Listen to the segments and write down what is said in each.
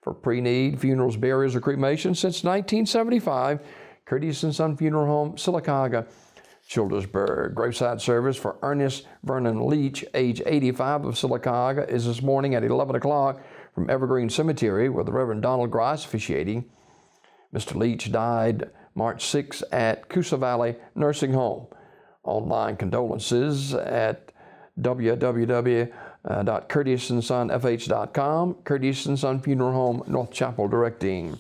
for pre-need funerals, burials, or cremation since 1975. Curtis & Son Funeral Home, Sylacauga, Childersburg. Graveside service for Ernest Vernon Leach, age 85 of Sylacauga, is this morning at 11 o'clock from Evergreen Cemetery, with the Reverend Donald Grice officiating. Mr. Leach died March 6 at Coosa Valley Nursing Home. Online condolences at www.curtisandsonfh.com. Curtis & Son Funeral Home, North Chapel, directing.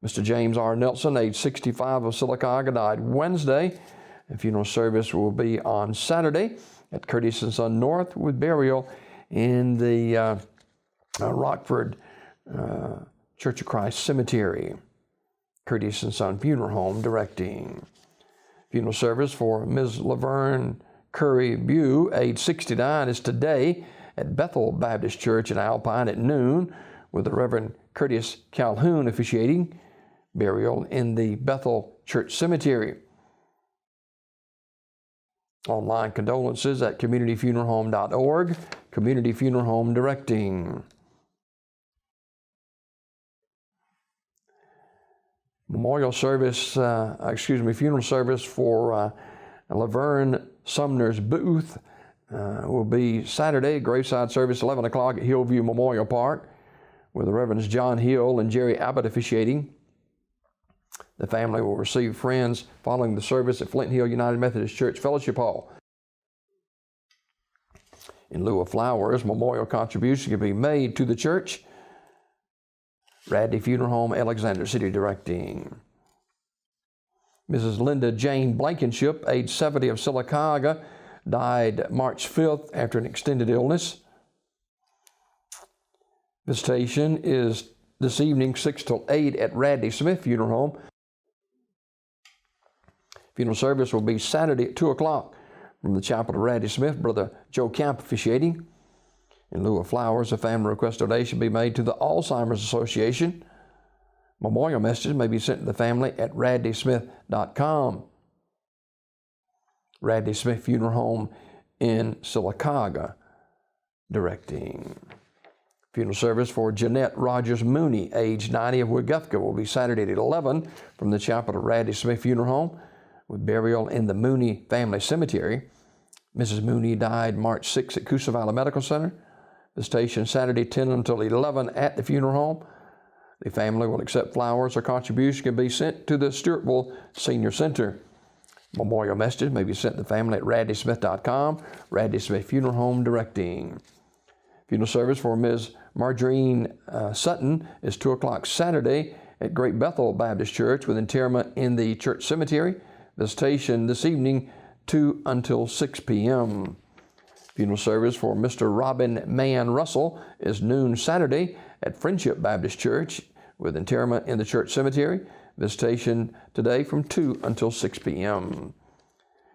Mr. James R. Nelson, age 65 of Sylacauga, died Wednesday. The funeral service will be on Saturday at Curtis & Son North, with burial in the Rockford Church of Christ Cemetery. Curtis & Son Funeral Home, directing. Funeral service for Ms. Laverne Curry Bew, age 69, is today at Bethel Baptist Church in Alpine at noon, with the Reverend Curtis Calhoun officiating. Burial in the Bethel Church Cemetery. Online condolences at communityfuneralhome.org. Community Funeral Home, directing. Funeral service for Laverne Sumner's Booth will be Saturday. Graveside service 11 o'clock at Hillview Memorial Park, with the Reverends John Hill and Jerry Abbott officiating. The family will receive friends following the service at Flint Hill United Methodist Church Fellowship Hall. In lieu of flowers, memorial contributions can be made to the church. Radley Funeral Home, Alexander City, directing. Mrs. Linda Jane Blankenship, age 70 of Sylacauga, died March 5th after an extended illness. Visitation is this evening 6 till 8 at Radley Smith Funeral Home. Funeral service will be Saturday at 2 o'clock from the chapel of Radley Smith. Brother Joe Camp officiating. In lieu of flowers, a family request donation be made to the Alzheimer's Association. Memorial messages may be sent to the family at radleysmith.com. Radley Smith Funeral Home in Sylacauga, directing. Funeral service for Jeanette Rogers Mooney, age 90 of Wagufka, will be Saturday at 11 from the chapel of Radley Smith Funeral Home, with burial in the Mooney Family Cemetery. Mrs. Mooney died March 6 at Coosa Valley Medical Center. Visitation Saturday 10 until 11 at the funeral home. The family will accept flowers or contributions can be sent to the Stewartville Senior Center. Memorial messages may be sent to the family at radleysmith.com. Radley Smith Funeral Home, directing. Funeral service for Ms. Margarine Sutton is 2 o'clock Saturday at Great Bethel Baptist Church, with interment in the church cemetery. Visitation this evening 2 until 6 p.m. Funeral service for Mr. Robin Mann Russell is noon Saturday at Friendship Baptist Church, with interment in the church cemetery. Visitation today from 2 until 6 p.m.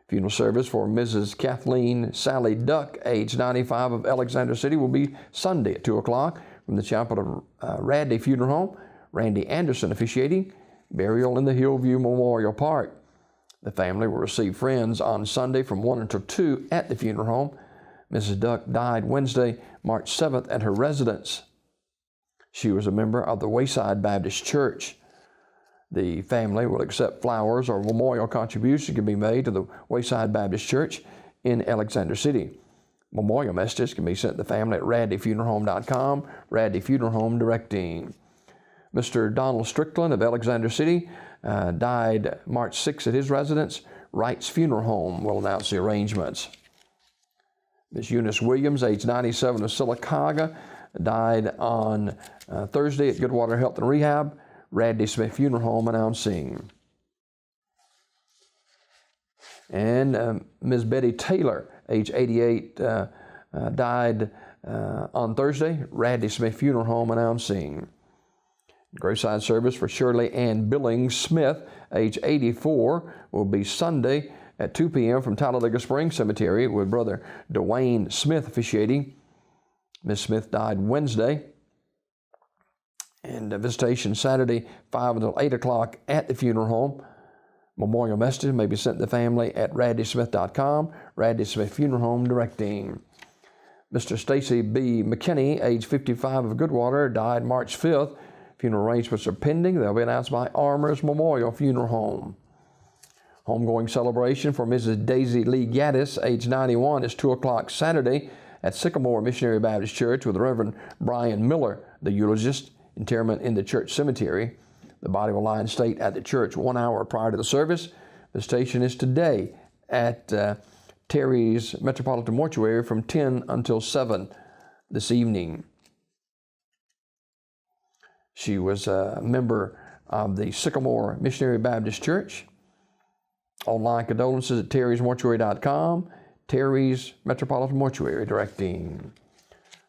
Funeral service for Mrs. Kathleen Sally Duck, age 95 of Alexander City, will be Sunday at 2 o'clock from the chapel of Radley Funeral Home. Randy Anderson officiating. Burial in the Hillview Memorial Park. The family will receive friends on Sunday from 1 until 2 at the funeral home. Mrs. Duck died Wednesday, March 7th at her residence. She was a member of the Wayside Baptist Church. The family will accept flowers or memorial contributions can be made to the Wayside Baptist Church in Alexander City. Memorial messages can be sent to the family at radleyfuneralhome.com. Radley Funeral Home, directing. Mr. Donald Strickland of Alexander City died March 6th at his residence. Wright's Funeral Home will announce the arrangements. Ms. Eunice Williams, age 97 of Sylacauga, died on Thursday at Goodwater Health and Rehab. Radley Smith Funeral Home announcing. And Ms. Betty Taylor, age 88, died on Thursday. Radley Smith Funeral Home announcing. Graveside service for Shirley Ann Billings Smith, age 84, will be Sunday at 2 p.m. from Talladega Springs Cemetery, with Brother Dwayne Smith officiating. Ms. Smith died Wednesday. And visitation Saturday, 5 until 8 o'clock at the funeral home. Memorial messages may be sent to the family at radleysmith.com. Radley Smith Funeral Home, directing. Mr. Stacy B. McKinney, age 55 of Goodwater, died March 5th. Funeral arrangements are pending. They'll be announced by Armour's Memorial Funeral Home. Homegoing celebration for Mrs. Daisy Lee Gaddis, age 91, is 2 o'clock Saturday at Sycamore Missionary Baptist Church with the Reverend Brian Miller, the eulogist. Interment in the church cemetery. The body will lie in state at the church 1 hour prior to the service. The station is today at Terry's Metropolitan Mortuary from 10 until 7 this evening. She was a member of the Sycamore Missionary Baptist Church. Online condolences at terrysmortuary.com. Terry's Metropolitan Mortuary directing.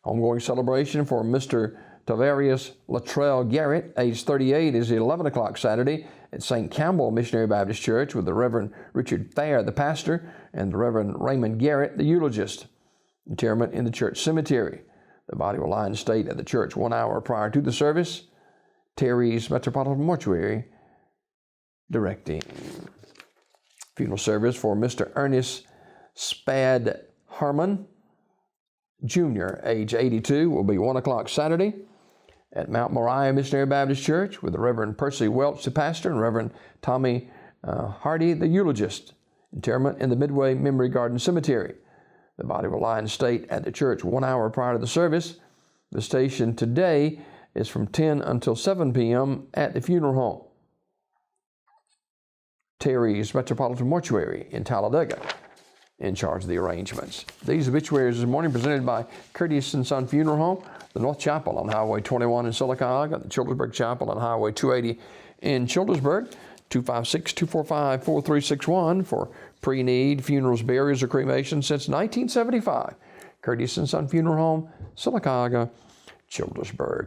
Homegoing celebration for Mr. Tavarius Luttrell Garrett, age 38, is 11 o'clock Saturday at St. Campbell Missionary Baptist Church with the Reverend Richard Thayer, the pastor, and the Reverend Raymond Garrett, the eulogist. Interment in the church cemetery. The body will lie in state at the church 1 hour prior to the service. Terry's Metropolitan Mortuary directing. Funeral service for Mr. Ernest Spad Harmon, Jr., age 82, will be 1 o'clock Saturday at Mount Moriah Missionary Baptist Church with the Reverend Percy Welch, the pastor, and Reverend Tommy Hardy, the eulogist. Interment in the Midway Memory Garden Cemetery. The body will lie in state at the church 1 hour prior to the service. The station today is from 10 until 7 p.m. at the funeral home. Terry's Metropolitan Mortuary in Talladega in charge of the arrangements. These obituaries this morning presented by Curtis & Son Funeral Home, the North Chapel on Highway 21 in Sylacauga, the Childersburg Chapel on Highway 280 in Childersburg, 256-245-4361 for pre-need funerals, burials, or cremation since 1975. Curtis & Son Funeral Home, Sylacauga, Childersburg.